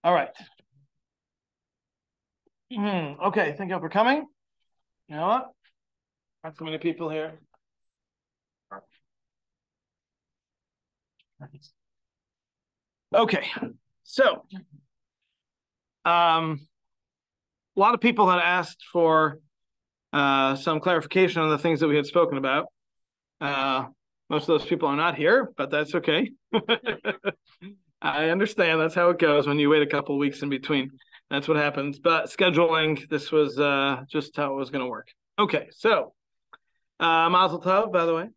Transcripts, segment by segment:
All right. Okay, thank you for coming. You know what? Not so many people here. Okay, so a lot of people had asked for some clarification on the things that we had spoken about. Most of those people are not here, but that's okay. I understand that's how it goes when you wait a couple of weeks in between. That's what happens. But scheduling, this was just how it was going to work. Okay, so Mazel Tov, by the way.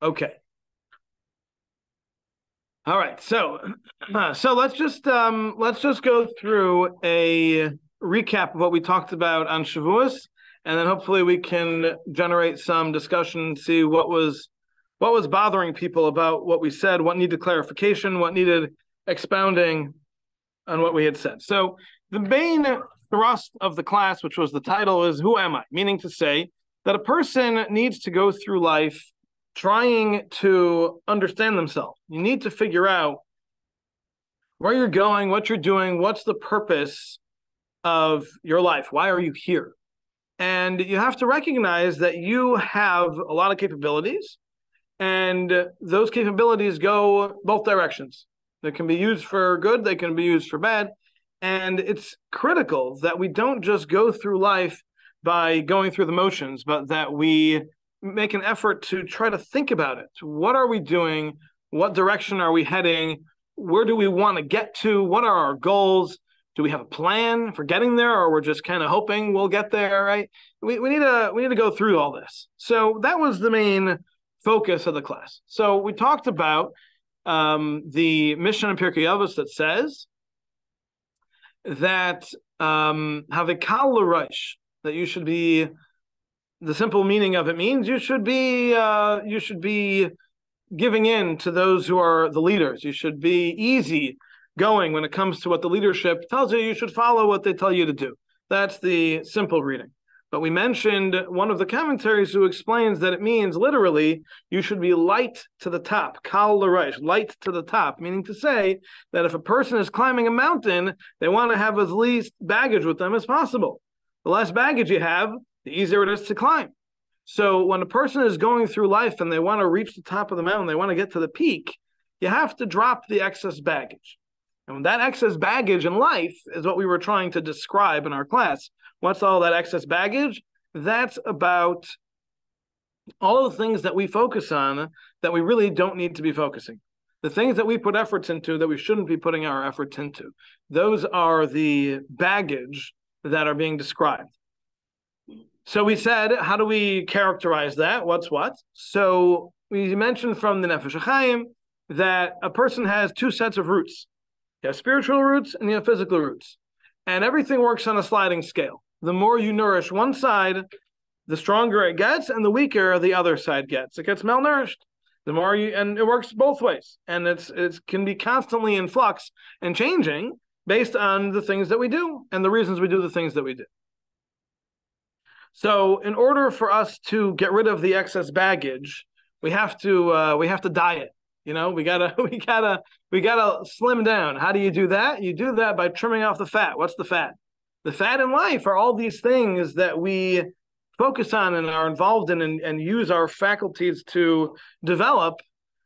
Okay. All right. So let's just go through a recap of what we talked about on Shavuos, and then hopefully we can generate some discussion, see what was bothering people about what we said, what needed clarification, what needed expounding on what we had said. So the main thrust of the class, which was the title, is "Who am I?" Meaning to say that a person needs to go through life trying to understand themselves. You need to figure out where you're going, what you're doing, what's the purpose of your life? Why are you here? And you have to recognize that you have a lot of capabilities, and those capabilities go both directions. They can be used for good, they can be used for bad. And it's critical that we don't just go through life by going through the motions, but that we make an effort to try to think about it. What are we doing? What direction are we heading? Where do we want to get to? What are our goals? Do we have a plan for getting there, or we're just kind of hoping we'll get there, right? We need to go through all this. So that was the main focus of the class. So we talked about the Mishnah in Pirkei Avos that says that havikal l'rosh, that you should be. The simple meaning of it means you should be giving in to those who are the leaders. You should be easy going when it comes to what the leadership tells you. You should follow what they tell you to do. That's the simple reading. But we mentioned one of the commentaries who explains that it means literally you should be light to the top, kal l'rosh, light to the top, meaning to say that if a person is climbing a mountain, they want to have as least baggage with them as possible. The less baggage you have, the easier it is to climb. So when a person is going through life and they want to reach the top of the mountain, they want to get to the peak, you have to drop the excess baggage. And that excess baggage in life is what we were trying to describe in our class. What's all that excess baggage? That's about all the things that we focus on that we really don't need to be focusing. The things that we put efforts into that we shouldn't be putting our efforts into. Those are the baggage that are being described. So we said, how do we characterize that? What's what? So we mentioned from the Nefesh HaChaim that a person has two sets of roots. You have spiritual roots and you have physical roots. And everything works on a sliding scale. The more you nourish one side, the stronger it gets, and the weaker the other side gets. It gets malnourished. The more you, and it works both ways. And it can be constantly in flux and changing based on the things that we do and the reasons we do the things that we do. So in order for us to get rid of the excess baggage, we have to diet. You know, we gotta slim down. How do you do that? You do that by trimming off the fat. What's the fat? The fat in life are all these things that we focus on and are involved in and use our faculties to develop.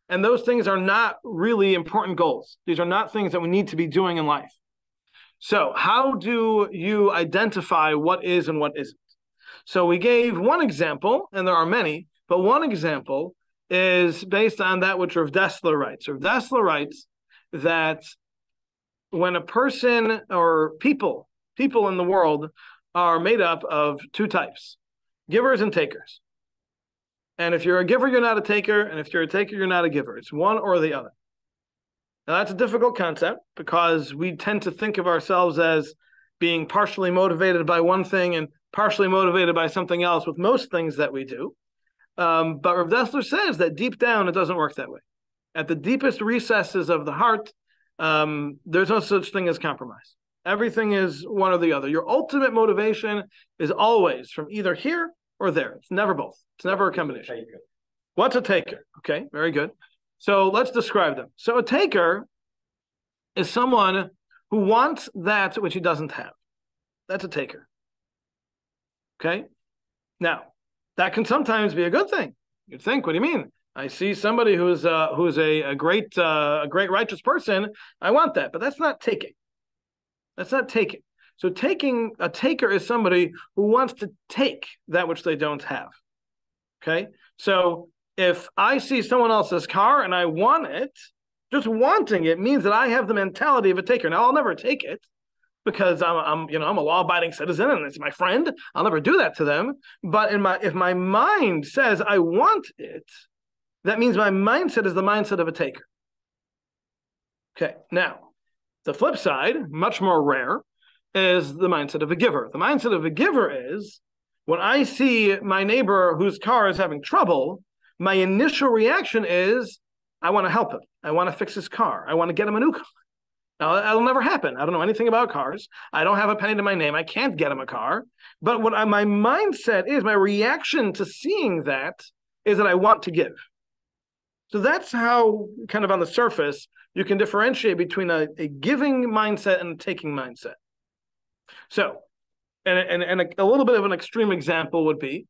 And those things are not really important goals. These are not things that we need to be doing in life. So how do you identify what is and what isn't? So we gave one example, and there are many, but one example is based on that which Rav Dessler writes. Rav Dessler writes that when a person or people in the world are made up of two types, givers and takers. And if you're a giver, you're not a taker, and if you're a taker, you're not a giver. It's one or the other. Now that's a difficult concept because we tend to think of ourselves as being partially motivated by one thing and partially motivated by something else with most things that we do. But Rav Dessler says that deep down, it doesn't work that way. At the deepest recesses of the heart, there's no such thing as compromise. Everything is one or the other. Your ultimate motivation is always from either here or there. It's never both. It's never a combination. What's a taker? Okay, very good. So let's describe them. So a taker is someone who wants that which he doesn't have. That's a taker. Okay? Now, that can sometimes be a good thing. You'd think, what do you mean? I see somebody who's a great righteous person. I want that, but that's not taking. That's not taking. So a taker is somebody who wants to take that which they don't have. Okay? So if I see someone else's car and I want it, just wanting it means that I have the mentality of a taker. Now, I'll never take it because I'm a law-abiding citizen and it's my friend. I'll never do that to them. But if my mind says I want it, that means my mindset is the mindset of a taker. Okay, now, the flip side, much more rare, is the mindset of a giver. The mindset of a giver is when I see my neighbor whose car is having trouble, my initial reaction is I want to help him. I want to fix his car. I want to get him a new car. Now, that'll never happen. I don't know anything about cars. I don't have a penny to my name. I can't get him a car. But what my mindset is, my reaction to seeing that is that I want to give. So that's how, kind of on the surface, you can differentiate between a giving mindset and a taking mindset. So, and a little bit of an extreme example would be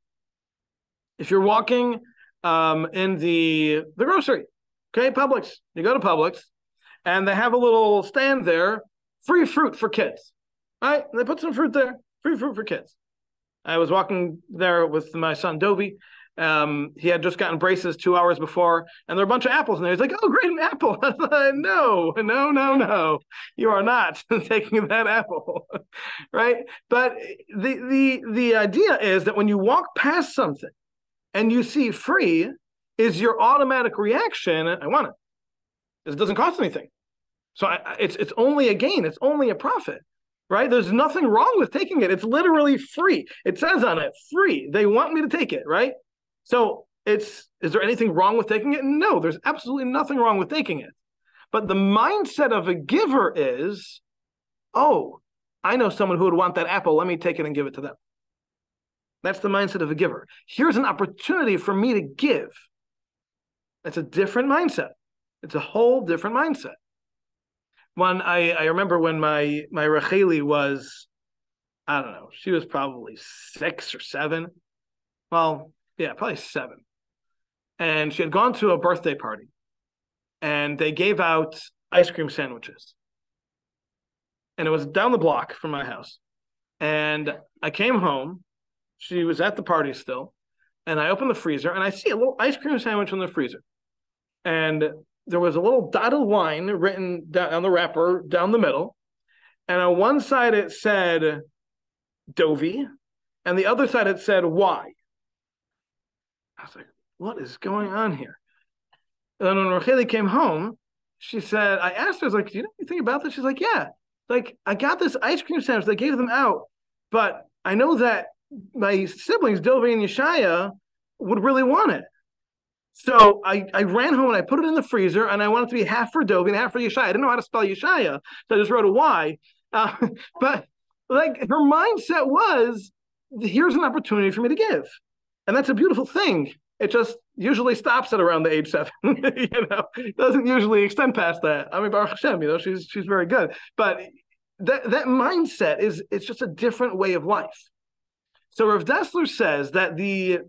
if you're walking in the grocery, okay, Publix. You go to Publix, and they have a little stand there, free fruit for kids, right? And they put some fruit there, free fruit for kids. I was walking there with my son, Dovey. He had just gotten braces 2 hours before, and there were a bunch of apples in there. He's like, "Oh, great, an apple." I thought, no. You are not taking that apple, right? But the idea is that when you walk past something and you see free, is your automatic reaction, I want it. It doesn't cost anything. So it's only a gain. It's only a profit, right? There's nothing wrong with taking it. It's literally free. It says on it, free. They want me to take it, right? So is there anything wrong with taking it? No, there's absolutely nothing wrong with taking it. But the mindset of a giver is, oh, I know someone who would want that apple. Let me take it and give it to them. That's the mindset of a giver. Here's an opportunity for me to give. That's a different mindset. It's a whole different mindset. When I remember when my Racheli was, I don't know, she was probably 6 or 7. Well, yeah, probably 7. And she had gone to a birthday party, and they gave out ice cream sandwiches. And it was down the block from my house. And I came home. She was at the party still. And I opened the freezer, and I see a little ice cream sandwich in the freezer. And there was a little dotted line written down on the wrapper down the middle. And on one side it said Dovey, and the other side it said Y. I was like, what is going on here? And then when Racheli came home, she said, I asked her, I was like, do you know anything about this? She's like, yeah. Like, I got this ice cream sandwich. They gave them out. But I know that my siblings, Dovey and Yeshaya, would really want it. So I ran home and I put it in the freezer, and I wanted it to be half for Dovey and half for Yeshaya. I didn't know how to spell Yeshaya, so I just wrote a Y. But like her mindset was, here's an opportunity for me to give. And that's a beautiful thing. It just usually stops at around the age 7. It doesn't usually extend past that. I mean, Baruch Hashem, she's very good. But that mindset it's just a different way of life. So Rav Dessler says that the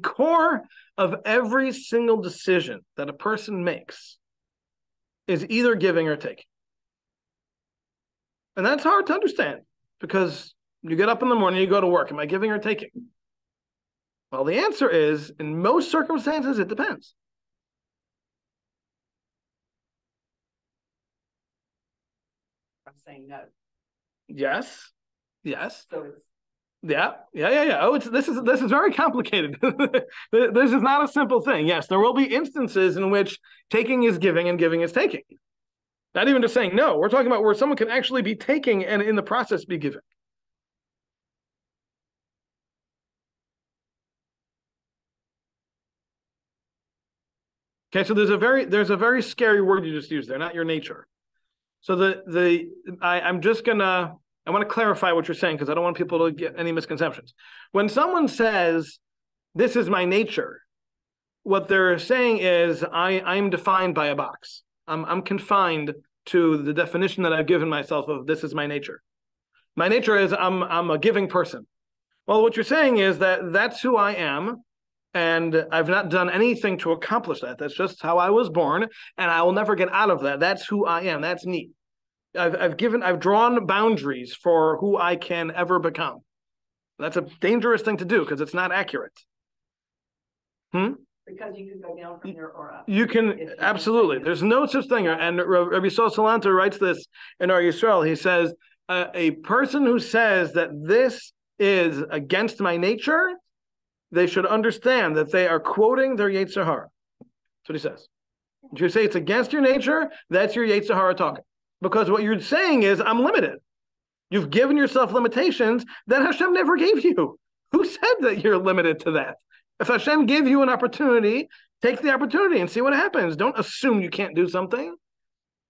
core of every single decision that a person makes is either giving or taking. And that's hard to understand because you get up in the morning, you go to work. Am I giving or taking? Well, the answer is, in most circumstances, it depends. I'm saying no. Yes. So it's Yeah. Oh, this is very complicated. This is not a simple thing. Yes, there will be instances in which taking is giving and giving is taking. Not even just saying no. We're talking about where someone can actually be taking and in the process be giving. Okay, so there's a very scary word you just used there, not your nature. So I want to clarify what you're saying because I don't want people to get any misconceptions. When someone says, this is my nature, what they're saying is I'm defined by a box. I'm confined to the definition that I've given myself of this is my nature. My nature is I'm a giving person. Well, what you're saying is that that's who I am, and I've not done anything to accomplish that. That's just how I was born, and I will never get out of that. That's who I am. That's me. I've drawn boundaries for who I can ever become. That's a dangerous thing to do because it's not accurate. Because you can go down from there or up. You can, absolutely. There's no such thing. And Rabbi Salanter writes this in our Yisrael. He says, a person who says that this is against my nature, they should understand that they are quoting their Yetzer Hara. That's what he says. If you say it's against your nature, that's your Yetzer Hara talking. Because what you're saying is, I'm limited. You've given yourself limitations that Hashem never gave you. Who said that you're limited to that? If Hashem gave you an opportunity, take the opportunity and see what happens. Don't assume you can't do something.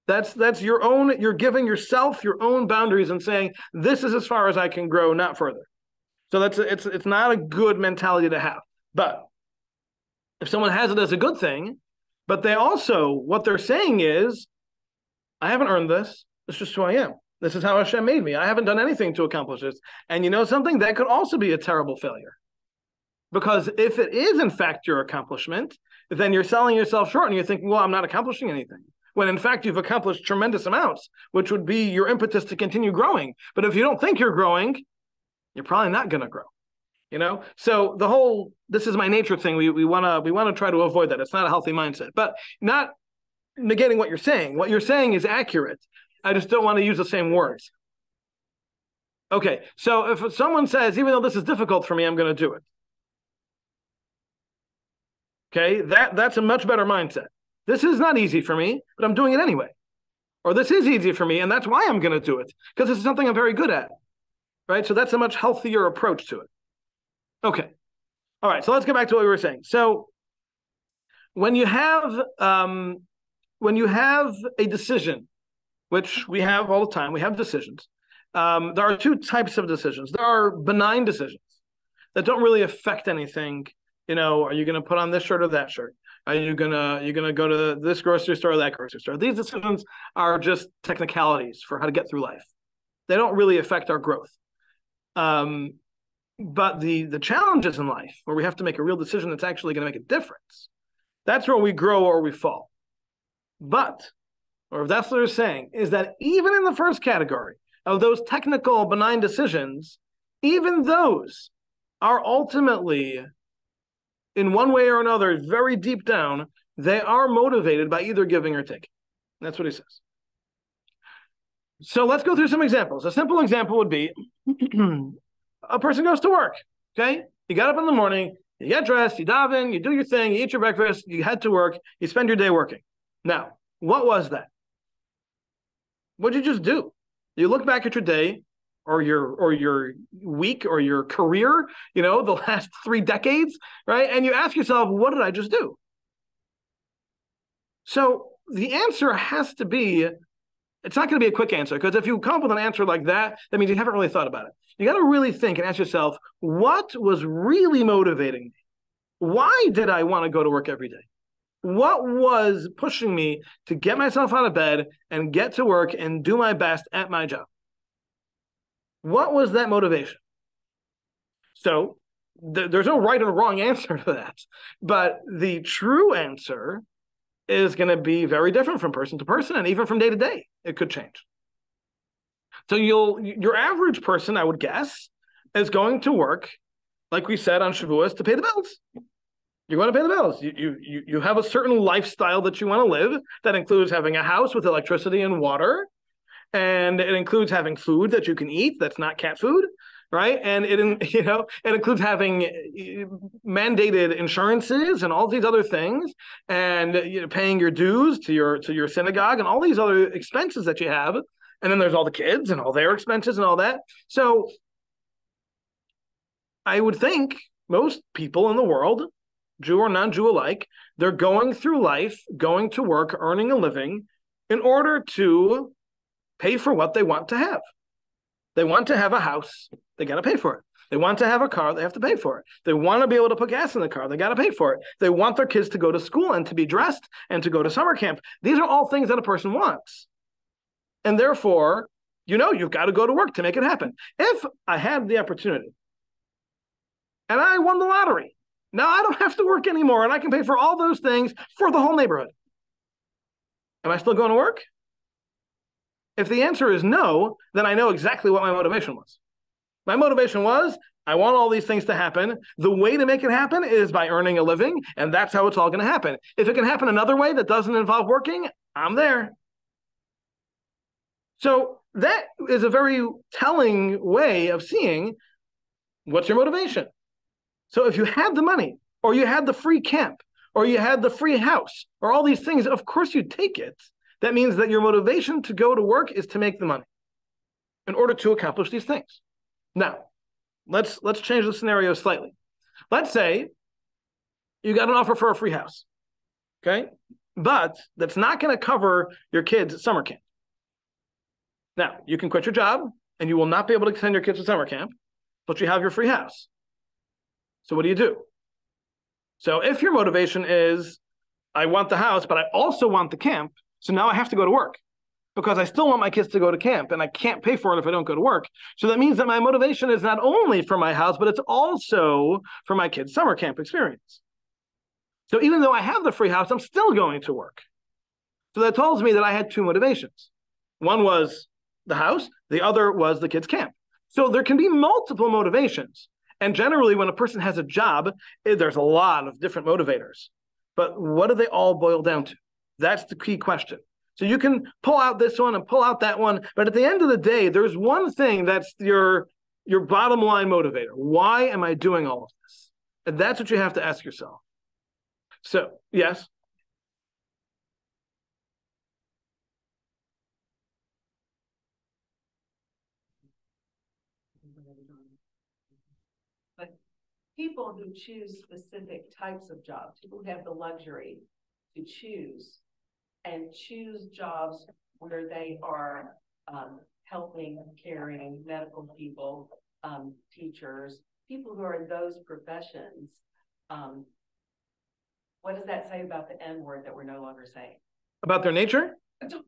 That's your own, you're giving yourself your own boundaries and saying, this is as far as I can grow, not further. So it's not a good mentality to have. But if someone has it as a good thing, but they also, what they're saying is, I haven't earned this. It's just who I am. This is how Hashem made me. I haven't done anything to accomplish this. And you know something? That could also be a terrible failure. Because if it is, in fact, your accomplishment, then you're selling yourself short and you're thinking, well, I'm not accomplishing anything. When in fact, you've accomplished tremendous amounts, which would be your impetus to continue growing. But if you don't think you're growing, you're probably not going to grow. You know, so the whole "this is my nature" thing, we want to try to avoid that. It's not a healthy mindset, but not negating what you're saying. What you're saying is accurate. I just don't want to use the same words. Okay, so if someone says, even though this is difficult for me, I'm going to do it. Okay, that's a much better mindset. This is not easy for me, but I'm doing it anyway. Or this is easy for me, and that's why I'm going to do it, because this is something I'm very good at. Right? So that's a much healthier approach to it. Okay. All right, so let's get back to what we were saying. So when you have a decision, which we have all the time, we have decisions. There are two types of decisions. There are benign decisions that don't really affect anything. You know, are you going to put on this shirt or that shirt? Are you gonna go to this grocery store or that grocery store? These decisions are just technicalities for how to get through life. They don't really affect our growth. But the challenges in life, where we have to make a real decision that's actually going to make a difference, that's where we grow or we fall. But, or if that's what they're saying, is that even in the first category of those technical benign decisions, even those are ultimately, in one way or another, very deep down, they are motivated by either giving or taking. That's what he says. So let's go through some examples. A simple example would be a person goes to work, okay? You got up in the morning, you get dressed, you dive in, you do your thing, you eat your breakfast, you head to work, you spend your day working. Now, what was that? What did you just do? You look back at your day, or your week, or your career, you know, the last 3 decades, right? And you ask yourself, what did I just do? So the answer has to be, it's not going to be a quick answer, because if you come up with an answer like that, that means you haven't really thought about it. You got to really think and ask yourself, what was really motivating me? Why did I want to go to work every day? What was pushing me to get myself out of bed and get to work and do my best at my job? What was that motivation? So there's no right or wrong answer to that. But the true answer is going to be very different from person to person, and even from day to day, it could change. So your average person, I would guess, is going to work, like we said on Shavuos, to pay the bills. You're going to pay the bills. You have a certain lifestyle that you want to live that includes having a house with electricity and water, and it includes having food that you can eat that's not cat food, right? And it includes having mandated insurances and all these other things, and paying your dues to your synagogue and all these other expenses that you have. And then there's all the kids and all their expenses and all that. So I would think most people in the world, Jew or non-Jew alike, they're going through life, going to work, earning a living in order to pay for what they want to have. They want to have a house. They got to pay for it. They want to have a car, they have to pay for it. They want to be able to put gas in the car, they got to pay for it. They want their kids to go to school and to be dressed and to go to summer camp. These are all things that a person wants. And therefore, you've got to go to work to make it happen. If I had the opportunity and I won the lottery, now I don't have to work anymore and I can pay for all those things for the whole neighborhood. Am I still going to work? If the answer is no, then I know exactly what my motivation was. My motivation was, I want all these things to happen. The way to make it happen is by earning a living, and that's how it's all going to happen. If it can happen another way that doesn't involve working, I'm there. So that is a very telling way of seeing what's your motivation. So if you had the money, or you had the free camp, or you had the free house, or all these things, of course you'd take it. That means that your motivation to go to work is to make the money in order to accomplish these things. Now, let's change the scenario slightly. Let's say you got an offer for a free house, okay? But that's not going to cover your kids' summer camp. Now, you can quit your job, and you will not be able to send your kids to summer camp, but you have your free house. So what do? So if your motivation is, I want the house, but I also want the camp, so now I have to go to work because I still want my kids to go to camp and I can't pay for it if I don't go to work. So that means that my motivation is not only for my house, but it's also for my kids' summer camp experience. So even though I have the free house, I'm still going to work. So that tells me that I had two motivations. One was the house, the other was the kids' camp. So there can be multiple motivations. And generally, when a person has a job, there's a lot of different motivators. But what do they all boil down to? That's the key question. So you can pull out this one and pull out that one, but at the end of the day, there's one thing that's your bottom line motivator. Why am I doing all of this? And that's what you have to ask yourself. So, yes? But people who choose specific types of jobs, people who have the luxury to choose jobs where they are helping, caring, medical people, teachers, people who are in those professions. What does that say about the N word that we're no longer saying? About their nature? Don't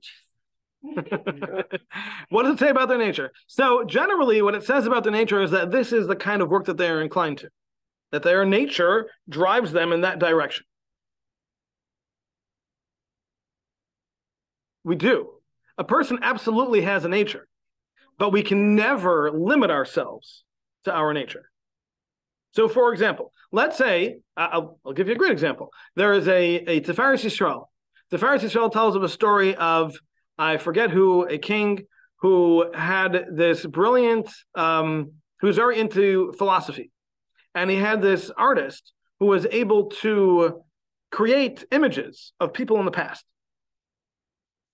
What does it say about their nature? So generally what it says about their nature is that this is the kind of work that they are inclined to, that their nature drives them in that direction. We do. A person absolutely has a nature, but we can never limit ourselves to our nature. So for example, let's say, I'll give you a great example. There is a Tiferes Yisrael. Tiferes Yisrael tells of a story of, I forget who, a king who had this brilliant, who was very into philosophy. And he had this artist who was able to create images of people in the past.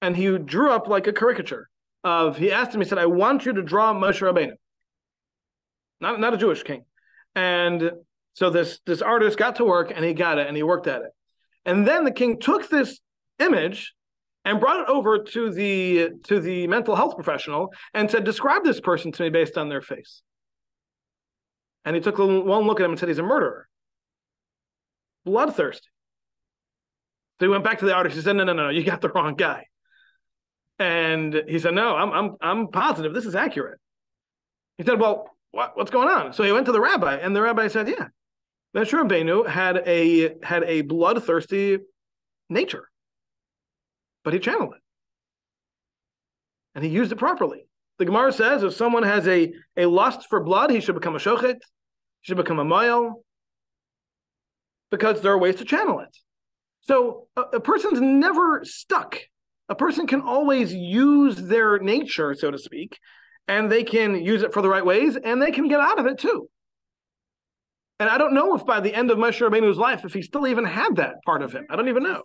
And he drew up like a caricature of, he asked him, he said, I want you to draw Moshe Rabbeinu. Not a Jewish king. And so this artist got to work and he got it and he worked at it. And then the king took this image and brought it over to the mental health professional and said, describe this person to me based on their face. And he took one look at him and said, he's a murderer. Bloodthirsty. So he went back to the artist. He said, no, you got the wrong guy. And he said, no, I'm positive this is accurate. He said, well, what's going on? So he went to the rabbi, and the rabbi said, yeah, Moshe Rabbeinu had a bloodthirsty nature, but he channeled it. And he used it properly. The Gemara says if someone has a lust for blood, he should become a shochet, he should become a moel, because there are ways to channel it. So a person's never stuck. A person can always use their nature, so to speak, and they can use it for the right ways, and they can get out of it too. And I don't know if by the end of Moshe Rabbeinu's life, if he still even had that part of him. I don't even know.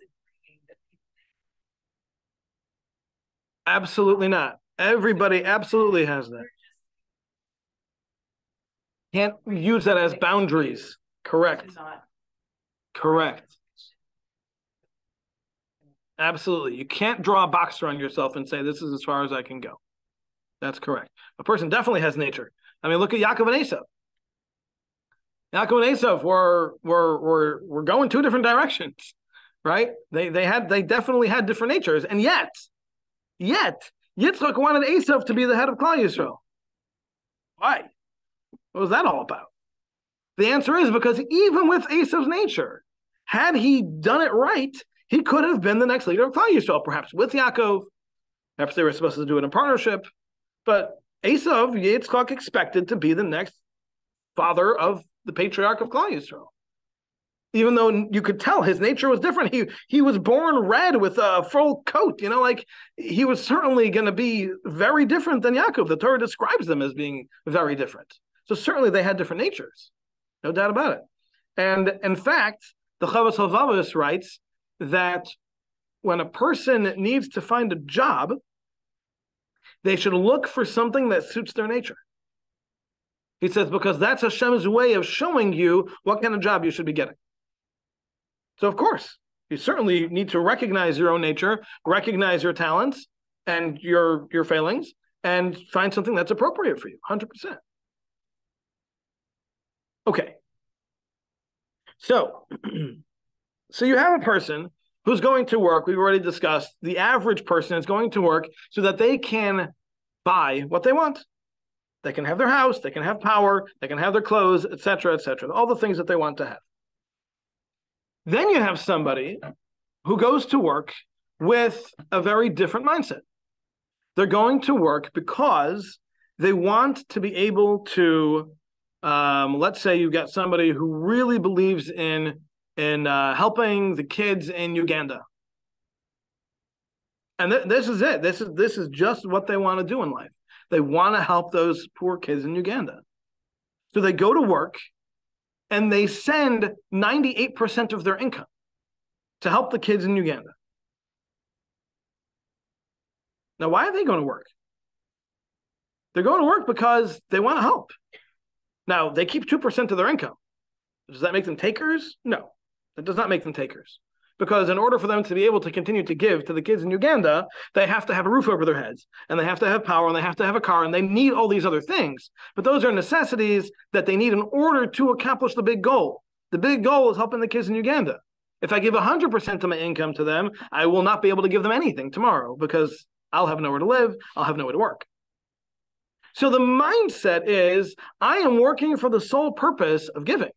Absolutely not. Everybody absolutely has that. Can't use that as boundaries. Correct. Correct. Absolutely. You can't draw a box around yourself and say, this is as far as I can go. That's correct. A person definitely has nature. I mean, look at Yaakov and Esau. Yaakov and Esav were going two different directions, right? They definitely had different natures, and yet Yitzchak wanted Esav to be the head of Klal Yisrael. Why? What was that all about? The answer is because even with Esav's nature, had he done it right, he could have been the next leader of Klal Yisrael, perhaps with Yaakov. Perhaps they were supposed to do it in partnership. But Esav, Yitzchak expected to be the next father of the patriarch of Klal Yisrael. Even though you could tell his nature was different. He was born red with a full coat, like he was certainly going to be very different than Yaakov. The Torah describes them as being very different. So certainly they had different natures. No doubt about it. And in fact, the Chavos HaLevavos writes that when a person needs to find a job, they should look for something that suits their nature. He says, because that's Hashem's way of showing you what kind of job you should be getting. So of course, you certainly need to recognize your own nature, recognize your talents and your failings, and find something that's appropriate for you, 100%. Okay. So you have a person who's going to work. We've already discussed the average person is going to work so that they can buy what they want. They can have their house, they can have power, they can have their clothes, etc., all the things that they want to have. Then you have somebody who goes to work with a very different mindset. They're going to work because they want to be able to, let's say you've got somebody who really believes in helping the kids in Uganda. And this is it. This is just what they want to do in life. They want to help those poor kids in Uganda. So they go to work and they send 98% of their income to help the kids in Uganda. Now, why are they going to work? They're going to work because they want to help. Now, they keep 2% of their income. Does that make them takers? No, that does not make them takers. Because in order for them to be able to continue to give to the kids in Uganda, they have to have a roof over their heads, and they have to have power, and they have to have a car, and they need all these other things. But those are necessities that they need in order to accomplish the big goal. The big goal is helping the kids in Uganda. If I give 100% of my income to them, I will not be able to give them anything tomorrow because I'll have nowhere to live, I'll have nowhere to work. So the mindset is, I am working for the sole purpose of giving.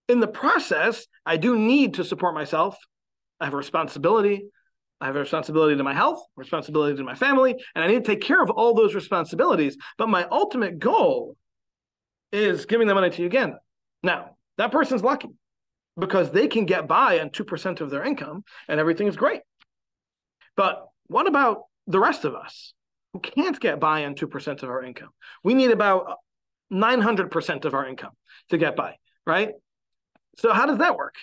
In the process, I do need to support myself. I have a responsibility. I have a responsibility to my health, responsibility to my family, and I need to take care of all those responsibilities. But my ultimate goal is giving the money to Uganda. Now, that person's lucky because they can get by on 2% of their income and everything's great. But what about the rest of us who can't get by on 2% of our income? We need about 900% of our income to get by, right? So how does that work?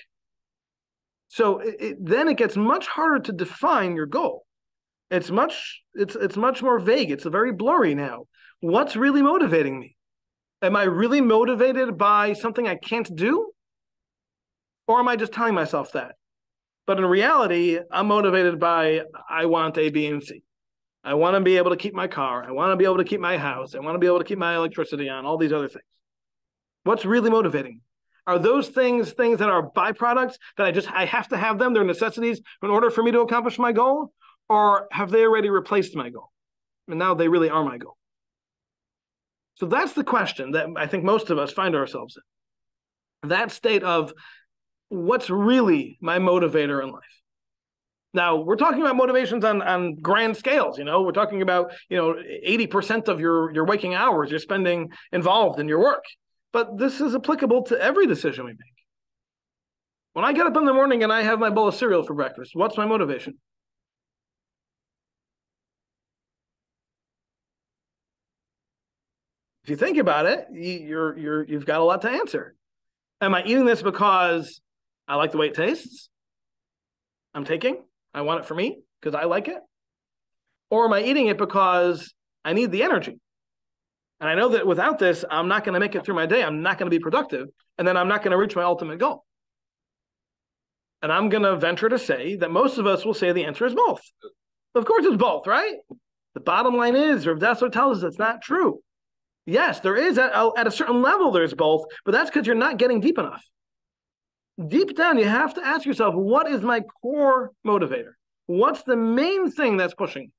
So then it gets much harder to define your goal. It's much more vague. It's very blurry now. What's really motivating me? Am I really motivated by something I can't do? Or am I just telling myself that? But in reality, I'm motivated by, I want A, B, and C. I want to be able to keep my car. I want to be able to keep my house. I want to be able to keep my electricity on, all these other things. What's really motivating me? Are those things that are byproducts that I have to have them, they're necessities in order for me to accomplish my goal? Or have they already replaced my goal? And now they really are my goal. So that's the question that I think most of us find ourselves in. That state of what's really my motivator in life. Now, we're talking about motivations on grand scales, We're talking about, 80% of your waking hours you're spending involved in your work. But this is applicable to every decision we make. When I get up in the morning and I have my bowl of cereal for breakfast, what's my motivation? If you think about it, you've got a lot to answer. Am I eating this because I like the way it tastes? I want it for me because I like it? Or am I eating it because I need the energy? And I know that without this, I'm not going to make it through my day. I'm not going to be productive. And then I'm not going to reach my ultimate goal. And I'm going to venture to say that most of us will say the answer is both. Of course it's both, right? The bottom line is, Rav Dessler tells us it's not true. Yes, there is at a certain level, there's both, but that's because you're not getting deep enough. Deep down, you have to ask yourself, what is my core motivator? What's the main thing that's pushing?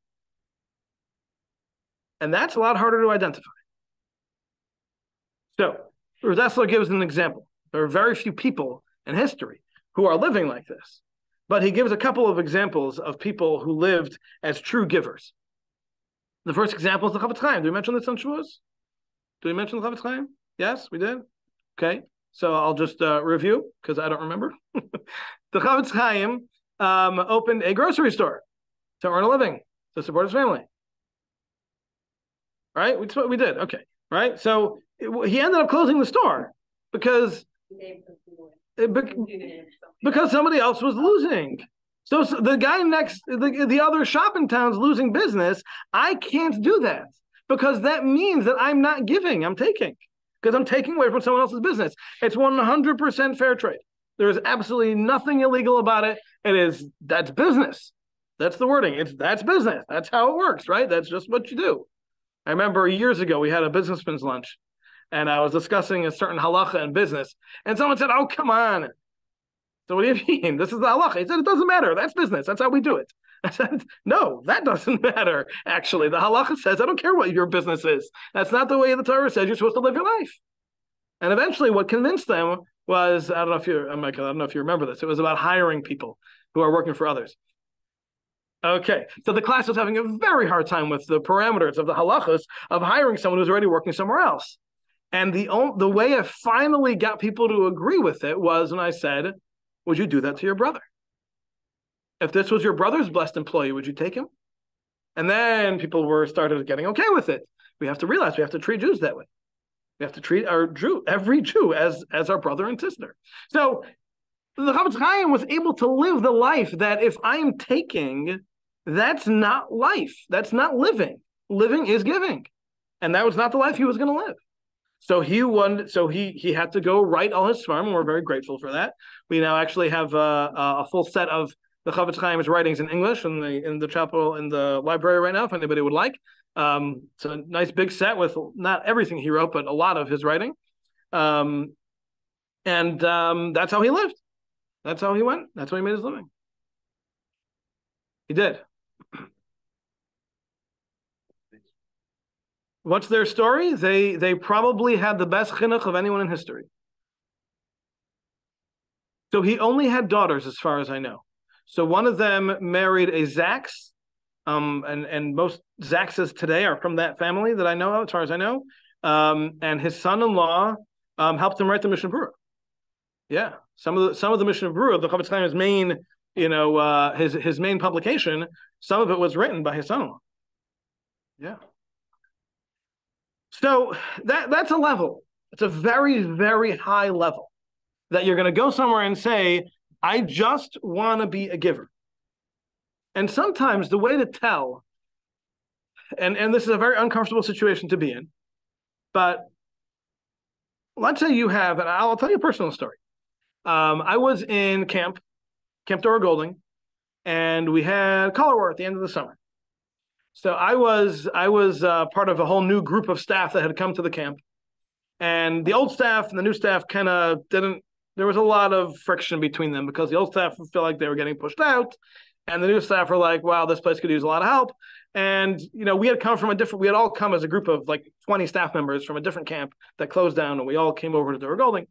And that's a lot harder to identify. So, Rizesler gives an example. There are very few people in history who are living like this, but he gives a couple of examples of people who lived as true givers. The first example is the Chafetz Chaim. Did we mention this on Shavuos? Did we mention the Chafetz Chaim? Yes, we did. Okay, so I'll just review because I don't remember. The Chafetz Chaim opened a grocery store to earn a living, to support his family. Right? That's what we did. Okay. Right? So he ended up closing the store because somebody else was losing. So the guy next, the other shop in town's losing business. I can't do that because that means that I'm not giving, I'm taking, because I'm taking away from someone else's business. It's 100% fair trade. There is absolutely nothing illegal about it. That's business. That's the wording. That's business. That's how it works, right? That's just what you do. I remember years ago, we had a businessman's lunch and I was discussing a certain halacha in business and someone said, oh, come on. So what do you mean? This is the halacha. He said, it doesn't matter. That's business. That's how we do it. I said, no, that doesn't matter. Actually, the halacha says, I don't care what your business is. That's not the way the Torah says you're supposed to live your life. And eventually what convinced them was, I don't know if you remember this. It was about hiring people who are working for others. Okay, so the class was having a very hard time with the parameters of the halachas of hiring someone who's already working somewhere else. And the way I finally got people to agree with it was when I said, would you do that to your brother? If this was your brother's blessed employee, would you take him? And then people started getting okay with it. We have to realize we have to treat Jews that way. We have to treat every Jew as our brother and sister. So the Chafetz Chaim was able to live the life that if I'm taking, that's not life. That's not living. Living is giving. And that was not the life he was going to live. So he had to go write all his svarim, and we're very grateful for that. We now actually have a full set of the Chafetz Chaim's writings in English in the chapel, in the library right now, if anybody would like. It's a nice big set with not everything he wrote, but a lot of his writing. And that's how he lived. That's how he went. That's how he made his living. He did. What's their story? They probably had the best chinuch of anyone in history. So he only had daughters, as far as I know. So one of them married a Zaks, and most Zakses today are from that family that I know of, as far as I know. And his son-in-law helped him write the Mishnah Berurah. Yeah, some of the Mishnah Berurah, the Chafetz Chaim's main, his main publication, some of it was written by his son-in-law. Yeah. So that's a level. It's a very, very high level that you're going to go somewhere and say, I just want to be a giver. And sometimes the way to tell, and this is a very uncomfortable situation to be in, but let's say you have, and I'll tell you a personal story. I was in Camp Dora Golding, and we had color war at the end of the summer. So I was part of a whole new group of staff that had come to the camp, and the old staff and the new staff kind of didn't. There was a lot of friction between them because the old staff felt like they were getting pushed out, and the new staff were like, "Wow, this place could use a lot of help." And we had come from we had all come as a group of like 20 staff members from a different camp that closed down, and we all came over to Dora Golding,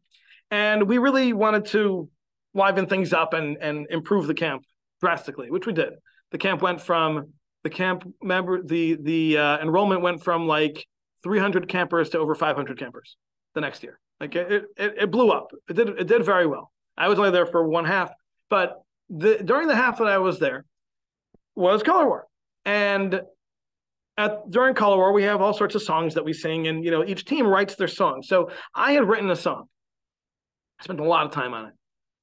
and we really wanted to liven things up and improve the camp drastically, which we did. The camp went from the enrollment went from like 300 campers to over 500 campers the next year. Like it blew up. It did very well. I was only there for one half, but during the half that I was there was color war, and during color war we have all sorts of songs that we sing, and each team writes their song. So I had written a song. I spent a lot of time on it,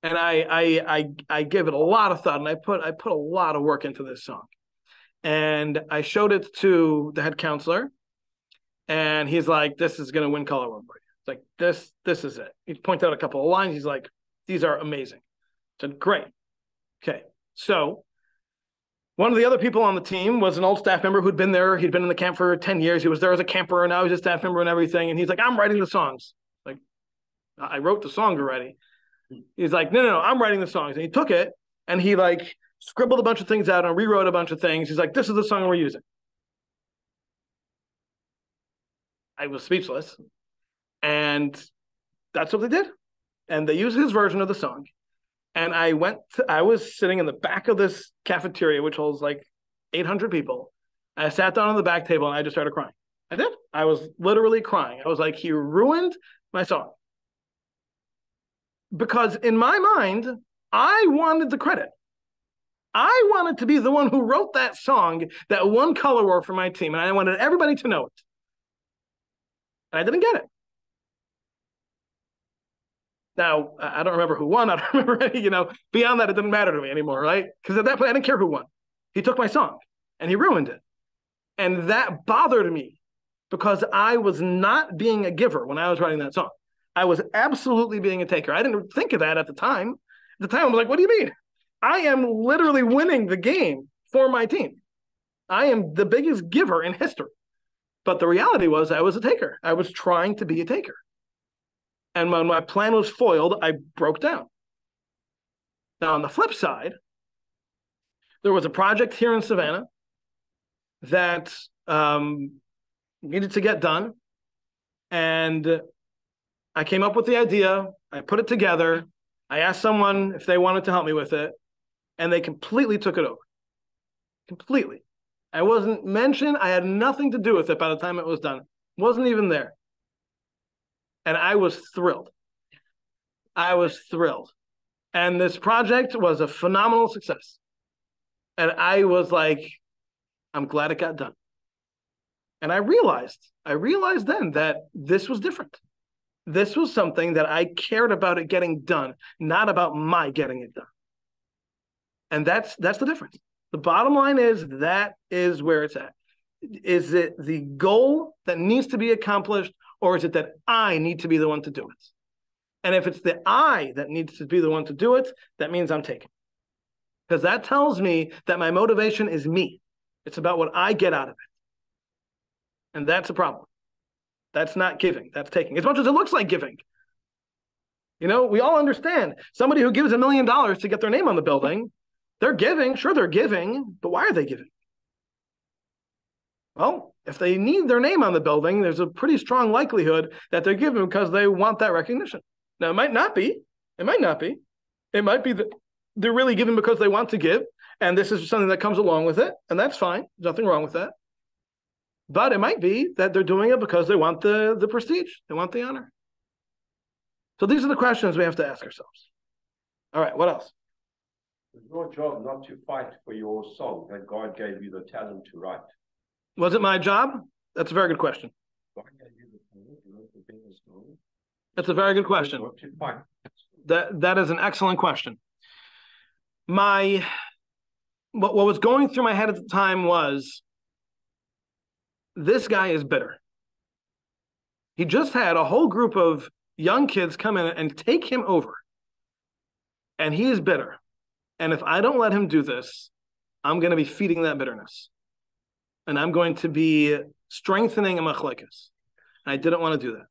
and I gave it a lot of thought, and I put a lot of work into this song. And I showed it to the head counselor, and he's like, "This is going to win color war for you." It's like, this is it. He pointed out a couple of lines. He's like, "These are amazing." I said, "Great. Okay." So One of the other people on the team was an old staff member who'd been there. He'd been in the camp for 10 years. He was there as a camper, and now he's a staff member and everything. And he's like, I'm writing the songs. Like, I wrote the song already. He's like, no, I'm writing the songs. And he took it, and he like scribbled a bunch of things out and rewrote a bunch of things. He's like, this is the song we're using. I was speechless. And that's what they did. And they used his version of the song. And I was sitting in the back of this cafeteria, which holds like 800 people. I sat down on the back table and I just started crying. I did. I was literally crying. I was like, he ruined my song. Because in my mind, I wanted the credit. I wanted to be the one who wrote that song, that one color war for my team. And I wanted everybody to know it. And I didn't get it. Now, I don't remember who won. I don't remember any, beyond that, it didn't matter to me anymore, right? Because at that point, I didn't care who won. He took my song and he ruined it. And that bothered me because I was not being a giver when I was writing that song. I was absolutely being a taker. I didn't think of that at the time. At the time, I was like, what do you mean? I am literally winning the game for my team. I am the biggest giver in history. But the reality was I was a taker. I was trying to be a taker. And when my plan was foiled, I broke down. Now, on the flip side, there was a project here in Savannah that needed to get done. And I came up with the idea. I put it together. I asked someone if they wanted to help me with it. And they completely took it over. Completely. I wasn't mentioned. I had nothing to do with it by the time it was done. Wasn't even there. And I was thrilled. I was thrilled. And this project was a phenomenal success. And I was like, I'm glad it got done. And I realized then that this was different. This was something that I cared about it getting done, not about my getting it done. And that's the difference. The bottom line is that is where it's at. Is it the goal that needs to be accomplished, or is it that I need to be the one to do it? And if it's the I that needs to be the one to do it, that means I'm taking. Because that tells me that my motivation is me. It's about what I get out of it. And that's a problem. That's not giving. That's taking. As much as it looks like giving. We all understand. Somebody who gives $1 million to get their name on the building, they're giving. Sure, they're giving. But why are they giving? Well, if they need their name on the building, there's a pretty strong likelihood that they're giving because they want that recognition. Now, it might not be. It might not be. It might be that they're really giving because they want to give, and this is something that comes along with it, and that's fine. There's nothing wrong with that. But it might be that they're doing it because they want the prestige. They want the honor. So these are the questions we have to ask ourselves. All right, what else? It's your job not to fight for your song that God gave you the talent to write. Was it my job? That's a very good question. God gave you the talent to write the biggest song. That's a very good question. That is an excellent question. What was going through my head at the time was, this guy is bitter. He just had a whole group of young kids come in and take him over. And he is bitter. And if I don't let him do this, I'm going to be feeding that bitterness. And I'm going to be strengthening a machlekes. I didn't want to do that.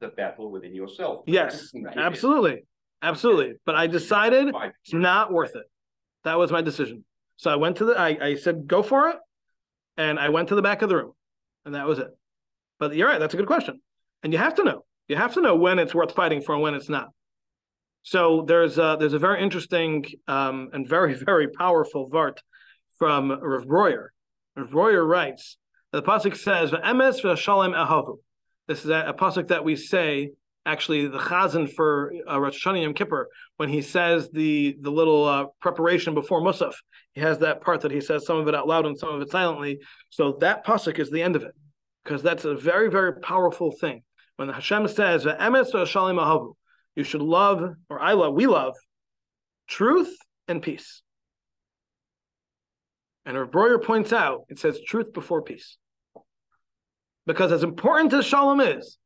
The battle within yourself. Yes, absolutely. Absolutely. But I decided it's not worth it. That was my decision. So I went to I said, go for it. And I went to the back of the room. And that was it. But you're right. That's a good question. And you have to know. You have to know when it's worth fighting for and when it's not. So there's a very interesting and very, very powerful vart from Rav Breuer. Rav Breuer writes, the pasuk says, "V'emes v'shalom ahavu." This is a pasuk that we say, actually, the chazan for Rosh Hashanah Yom Kippur, when he says the little preparation before Musaf, he has that part that he says some of it out loud and some of it silently. So that pasuk is the end of it, because that's a very, very powerful thing. When Hashem says, "V'emes v'shalom ahavu," you should love, or we love, truth and peace. And Rav Breuer points out, it says truth before peace. Because as important as shalom is,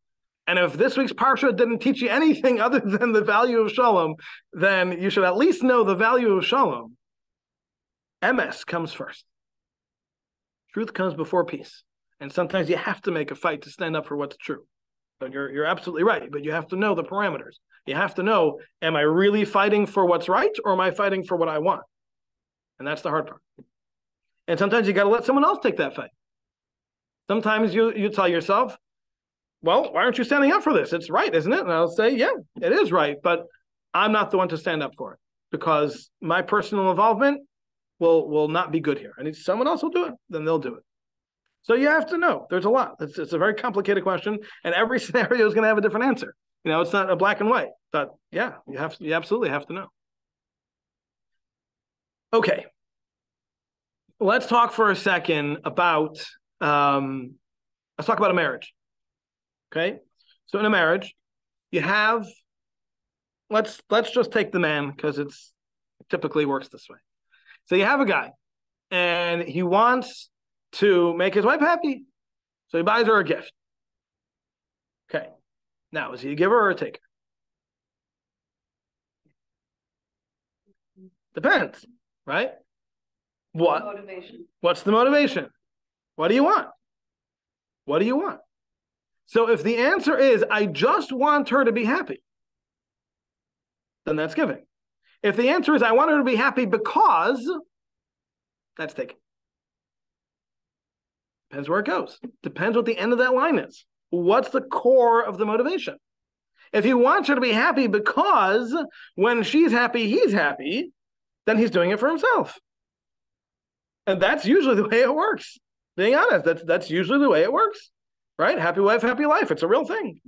and if this week's parsha didn't teach you anything other than the value of shalom, then you should at least know the value of shalom. MS comes first. Truth comes before peace. And sometimes you have to make a fight to stand up for what's true. So you're absolutely right, but you have to know the parameters. You have to know, am I really fighting for what's right, or am I fighting for what I want? And that's the hard part. And sometimes you got to let someone else take that fight. Sometimes you tell yourself, well, why aren't you standing up for this? It's right, isn't it? And I'll say, yeah, it is right, but I'm not the one to stand up for it because my personal involvement will not be good here. I need someone else will do it, then they'll do it. So you have to know. There's a lot. It's a very complicated question, and every scenario is going to have a different answer. It's not a black and white. But yeah, you absolutely have to know. Okay, let's talk for a second about a marriage. Okay, so in a marriage, you have. Let's just take the man because it typically works this way. So you have a guy, and he wants to make his wife happy. So he buys her a gift. Okay. Now, is he a giver or a taker? Depends, right? What? Motivation. What's the motivation? What do you want? What do you want? So if the answer is, I just want her to be happy, then that's giving. If the answer is, I want her to be happy because, that's taking. Depends where it goes. Depends what the end of that line is. What's the core of the motivation? If he wants her to be happy because when she's happy, he's happy, then he's doing it for himself. And that's usually the way it works. Being honest, that's usually the way it works, right? Happy wife, happy life. It's a real thing.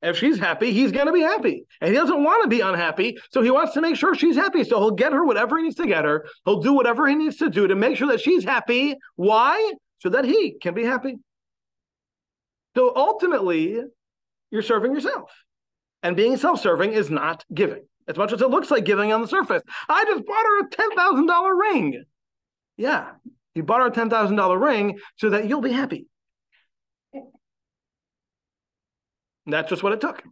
If she's happy, he's going to be happy. And he doesn't want to be unhappy, so he wants to make sure she's happy. So he'll get her whatever he needs to get her. He'll do whatever he needs to do to make sure that she's happy. Why? So that he can be happy. So ultimately, you're serving yourself. And being self-serving is not giving. As much as it looks like giving on the surface. I just bought her a $10,000 ring. Yeah, you bought her a $10,000 ring so that you'll be happy. And that's just what it took,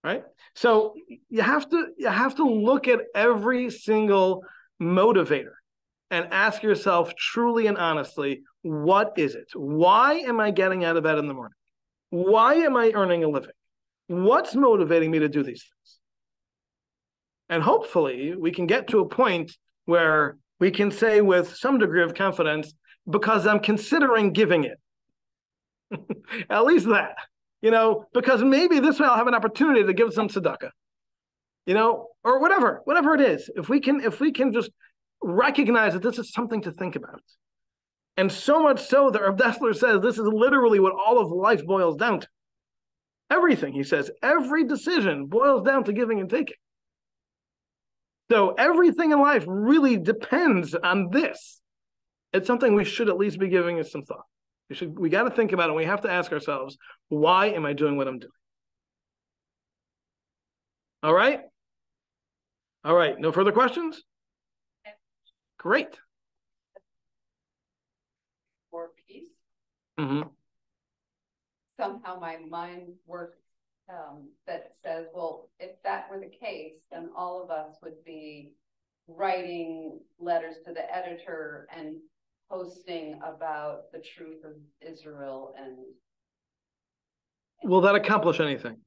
right? So you have to look at every single motivator and ask yourself truly and honestly, what is it? Why am I getting out of bed in the morning? Why am I earning a living? What's motivating me to do these things? And hopefully we can get to a point where we can say with some degree of confidence, because I'm considering giving it. At least that, because maybe this way I'll have an opportunity to give some tzedakah, or whatever it is. If we can just recognize that this is something to think about. And so much so that Rav Dessler says this is literally what all of life boils down to. Everything, he says, every decision boils down to giving and taking. So everything in life really depends on this. It's something we should at least be giving it some thought. We got to think about it. We have to ask ourselves, why am I doing what I'm doing? All right. No further questions? Great. For peace. Mm-hmm. Somehow my mind works that says, well, if that were the case, then all of us would be writing letters to the editor and posting about the truth of Israel. And will that accomplish anything?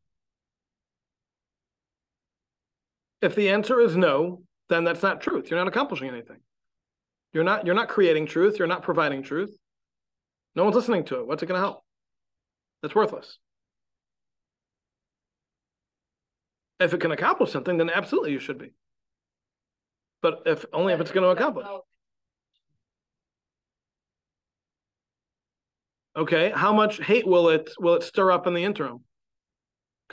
If the answer is no, then that's not truth. You're not accomplishing anything. You're not creating truth. You're not providing truth. No one's listening to it. What's it going to help? That's worthless. If it can accomplish something, then absolutely you should be. But if it's going to accomplish. Okay, how much hate will it stir up in the interim?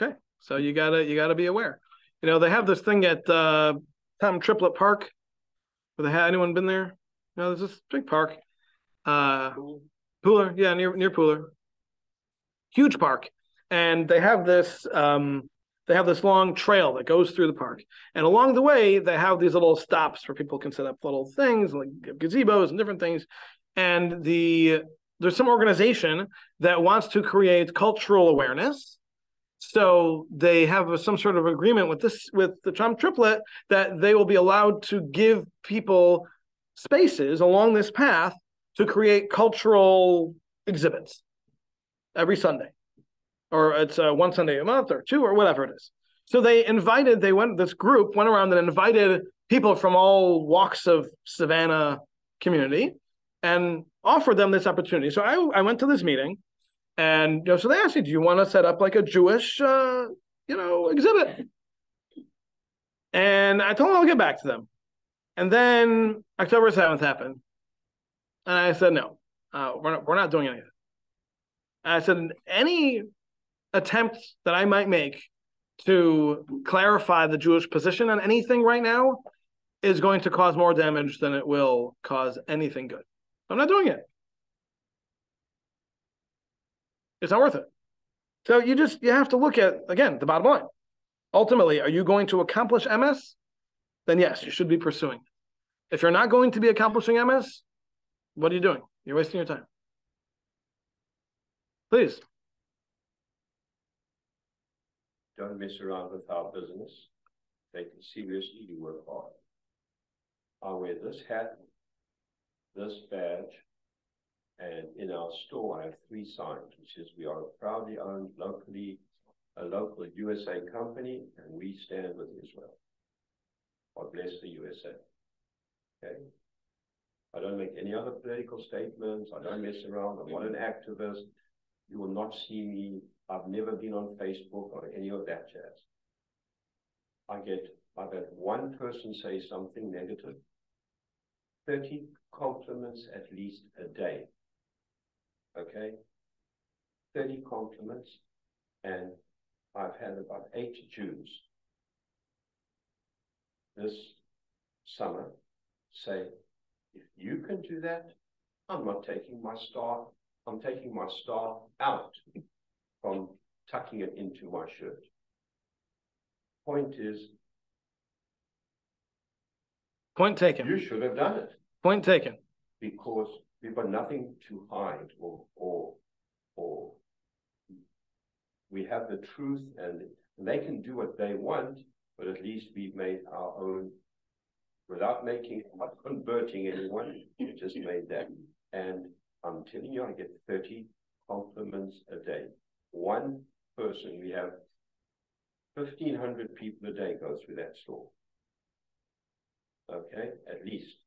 Okay, so you gotta be aware. They have this thing at Tom Triplett Park. Where anyone been there? There's this big park. Pooler, yeah, near Pooler. Huge park, and they have this long trail that goes through the park, and along the way they have these little stops where people can set up little things like gazebos and different things. And there's some organization that wants to create cultural awareness, so they have some sort of agreement with the Tom Triplett that they will be allowed to give people spaces along this path to create cultural exhibits every Sunday, or it's one Sunday a month or two or whatever it is. So this group went around and invited people from all walks of Savannah community and offered them this opportunity. So I went to this meeting, and so they asked me, do you want to set up like a Jewish exhibit? And I told them I'll get back to them. And then October 7th happened. And I said, no, we're not doing anything. And I said, any attempt that I might make to clarify the Jewish position on anything right now is going to cause more damage than it will cause anything good. I'm not doing it. It's not worth it. So you have to look at, again, the bottom line. Ultimately, are you going to accomplish MS? Then yes, you should be pursuing. If you're not going to be accomplishing MS, what are you doing? You're wasting your time. Please. Don't mess around with our business. Take it seriously, you work hard. I wear this hat, this badge, and in our store I have 3 signs, which says we are a proudly owned a local USA company, and we stand with Israel. God bless the USA. Okay? I don't make any other political statements. I don't mess around. I'm not an activist. You will not see me. I've never been on Facebook or any of that jazz. I've had one person say something negative, 30 compliments at least a day. Okay? 30 compliments, and I've had about 8 Jews this summer say, if you can do that, I'm not taking my star. I'm taking my star out from tucking it into my shirt. Point Point taken. You should have done it. Point taken. Because we've got nothing to hide or we have the truth, and they can do what they want, but at least we've made our own without converting anyone. We just made that. And I'm telling you, I get 30 compliments a day. One person, we have 1,500 people a day go through that store. Okay, at least.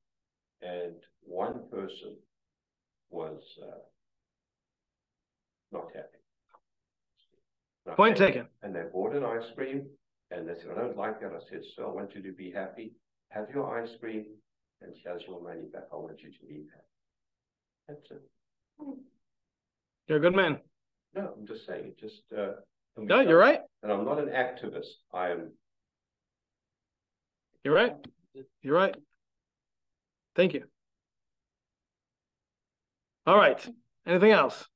And one person was not happy. Point taken. And they bought an ice cream, and they said, I don't like that. I said, so I want you to be happy. Have your ice cream, and here's your money back. I want you to leave that. That's it. You're a good man. No, I'm just saying, No, you're right. And I'm not an activist. I am. You're right. You're right. Thank you. All right. Anything else?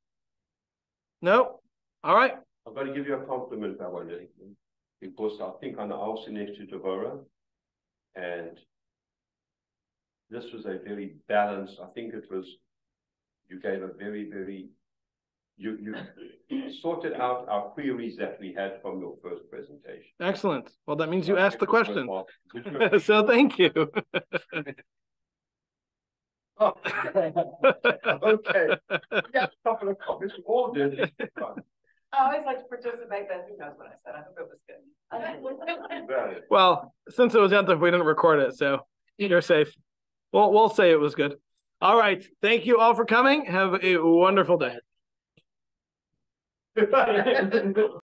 No? All right. I've got to give you a compliment, I wonder, because I think on the house next to Deborah, and this was a very balanced, I think it was, you gave a very, very, you sorted out our queries that we had from your first presentation. Excellent. Well, that means you asked the question. So thank you. Oh, okay. Yeah, a couple of comments. All did. I always like to participate, but who knows what I said. I hope it was good. Well, since it was Yom Tov, we didn't record it, so you're safe. We'll say it was good. All right. Thank you all for coming. Have a wonderful day.